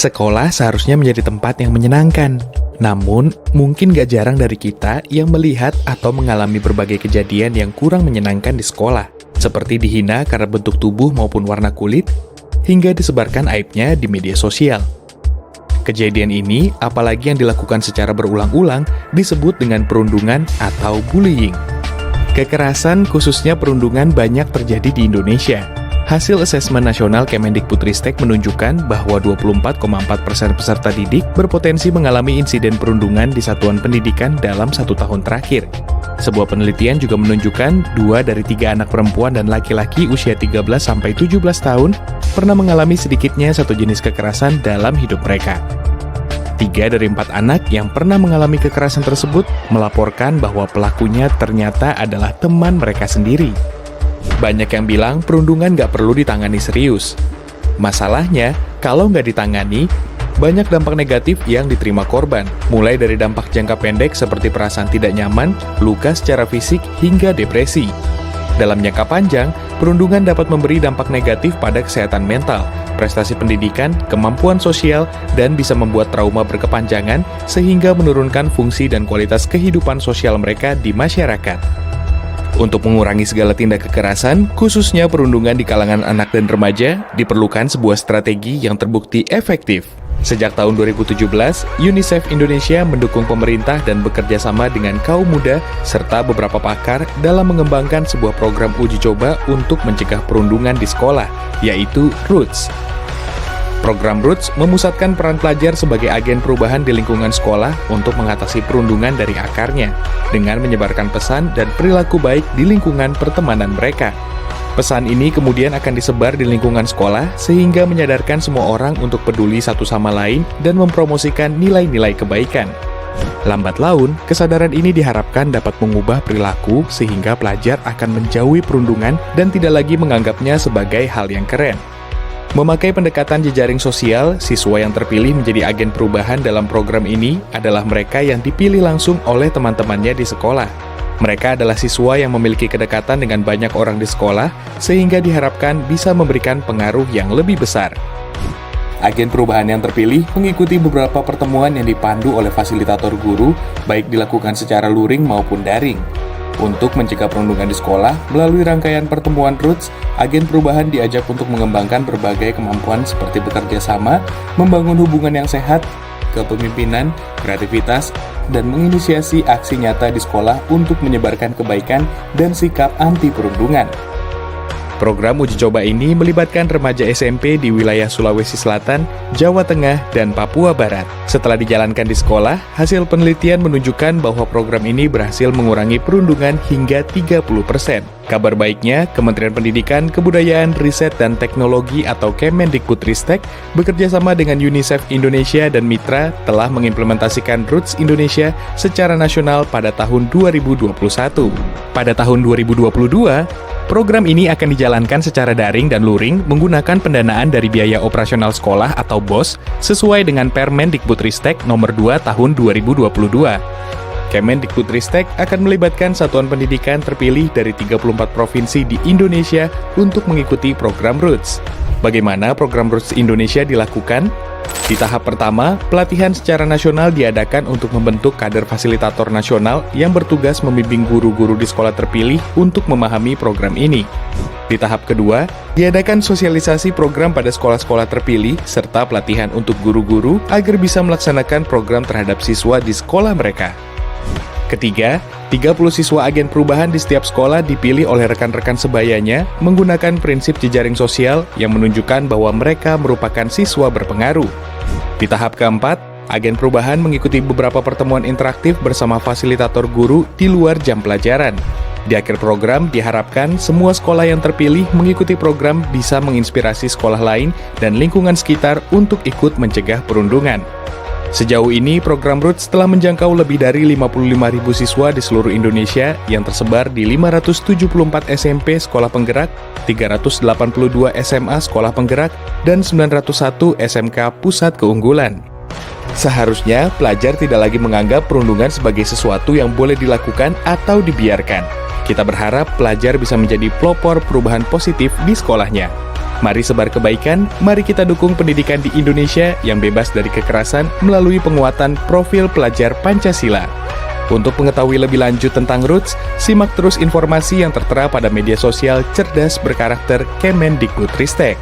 Sekolah seharusnya menjadi tempat yang menyenangkan. Namun, mungkin gak jarang dari kita yang melihat atau mengalami berbagai kejadian yang kurang menyenangkan di sekolah, seperti dihina karena bentuk tubuh maupun warna kulit, hingga disebarkan aibnya di media sosial. Kejadian ini, apalagi yang dilakukan secara berulang-ulang, disebut dengan perundungan atau bullying. Kekerasan, khususnya perundungan, banyak terjadi di Indonesia. Hasil asesmen nasional Kemendikbudristek menunjukkan bahwa 24,4% peserta didik berpotensi mengalami insiden perundungan di satuan pendidikan dalam 1 tahun terakhir. Sebuah penelitian juga menunjukkan 2 dari 3 anak perempuan dan laki-laki usia 13-17 tahun pernah mengalami sedikitnya satu jenis kekerasan dalam hidup mereka. 3 dari 4 anak yang pernah mengalami kekerasan tersebut melaporkan bahwa pelakunya ternyata adalah teman mereka sendiri. Banyak yang bilang perundungan nggak perlu ditangani serius. Masalahnya, kalau nggak ditangani, banyak dampak negatif yang diterima korban, mulai dari dampak jangka pendek seperti perasaan tidak nyaman, luka secara fisik, hingga depresi. Dalam jangka panjang, perundungan dapat memberi dampak negatif pada kesehatan mental, prestasi pendidikan, kemampuan sosial, dan bisa membuat trauma berkepanjangan sehingga menurunkan fungsi dan kualitas kehidupan sosial mereka di masyarakat. Untuk mengurangi segala tindak kekerasan, khususnya perundungan di kalangan anak dan remaja, diperlukan sebuah strategi yang terbukti efektif. Sejak tahun 2017, UNICEF Indonesia mendukung pemerintah dan bekerja sama dengan kaum muda serta beberapa pakar dalam mengembangkan sebuah program uji coba untuk mencegah perundungan di sekolah, yaitu ROOTS. Program ROOTS memusatkan peran pelajar sebagai agen perubahan di lingkungan sekolah untuk mengatasi perundungan dari akarnya, dengan menyebarkan pesan dan perilaku baik di lingkungan pertemanan mereka. Pesan ini kemudian akan disebar di lingkungan sekolah sehingga menyadarkan semua orang untuk peduli satu sama lain dan mempromosikan nilai-nilai kebaikan. Lambat laun, kesadaran ini diharapkan dapat mengubah perilaku sehingga pelajar akan menjauhi perundungan dan tidak lagi menganggapnya sebagai hal yang keren. Memakai pendekatan jejaring sosial, siswa yang terpilih menjadi agen perubahan dalam program ini adalah mereka yang dipilih langsung oleh teman-temannya di sekolah. Mereka adalah siswa yang memiliki kedekatan dengan banyak orang di sekolah, sehingga diharapkan bisa memberikan pengaruh yang lebih besar. Agen perubahan yang terpilih mengikuti beberapa pertemuan yang dipandu oleh fasilitator guru, baik dilakukan secara luring maupun daring. Untuk mencegah perundungan di sekolah, melalui rangkaian pertemuan ROOTS, agen perubahan diajak untuk mengembangkan berbagai kemampuan seperti bekerja sama, membangun hubungan yang sehat, kepemimpinan, kreativitas, dan menginisiasi aksi nyata di sekolah untuk menyebarkan kebaikan dan sikap anti perundungan. Program uji coba ini melibatkan remaja SMP di wilayah Sulawesi Selatan, Jawa Tengah, dan Papua Barat. Setelah dijalankan di sekolah, hasil penelitian menunjukkan bahwa program ini berhasil mengurangi perundungan hingga 30%. Kabar baiknya, Kementerian Pendidikan, Kebudayaan, Riset, dan Teknologi atau Kemendikbudristek bekerja sama dengan UNICEF Indonesia dan Mitra telah mengimplementasikan ROOTS Indonesia secara nasional pada tahun 2021. Pada tahun 2022, program ini akan dijalankan secara daring dan luring menggunakan pendanaan dari biaya operasional sekolah atau BOS sesuai dengan Permendikbudristek nomor 2 tahun 2022. Kemendikbudristek akan melibatkan satuan pendidikan terpilih dari 34 provinsi di Indonesia untuk mengikuti program ROOTS. Bagaimana program ROOTS Indonesia dilakukan? Di tahap pertama, pelatihan secara nasional diadakan untuk membentuk kader fasilitator nasional yang bertugas membimbing guru-guru di sekolah terpilih untuk memahami program ini. Di tahap kedua, diadakan sosialisasi program pada sekolah-sekolah terpilih serta pelatihan untuk guru-guru agar bisa melaksanakan program terhadap siswa di sekolah mereka. Ketiga, 30 siswa agen perubahan di setiap sekolah dipilih oleh rekan-rekan sebayanya menggunakan prinsip jejaring sosial yang menunjukkan bahwa mereka merupakan siswa berpengaruh. Di tahap keempat, agen perubahan mengikuti beberapa pertemuan interaktif bersama fasilitator guru di luar jam pelajaran. Di akhir program, diharapkan semua sekolah yang terpilih mengikuti program bisa menginspirasi sekolah lain dan lingkungan sekitar untuk ikut mencegah perundungan. Sejauh ini, program ROOTS telah menjangkau lebih dari 55.000 siswa di seluruh Indonesia yang tersebar di 574 SMP Sekolah Penggerak, 382 SMA Sekolah Penggerak, dan 901 SMK Pusat Keunggulan. Seharusnya, pelajar tidak lagi menganggap perundungan sebagai sesuatu yang boleh dilakukan atau dibiarkan. Kita berharap pelajar bisa menjadi pelopor perubahan positif di sekolahnya. Mari sebar kebaikan, mari kita dukung pendidikan di Indonesia yang bebas dari kekerasan melalui penguatan profil pelajar Pancasila. Untuk mengetahui lebih lanjut tentang Roots, simak terus informasi yang tertera pada media sosial cerdas berkarakter Kemendikbudristek.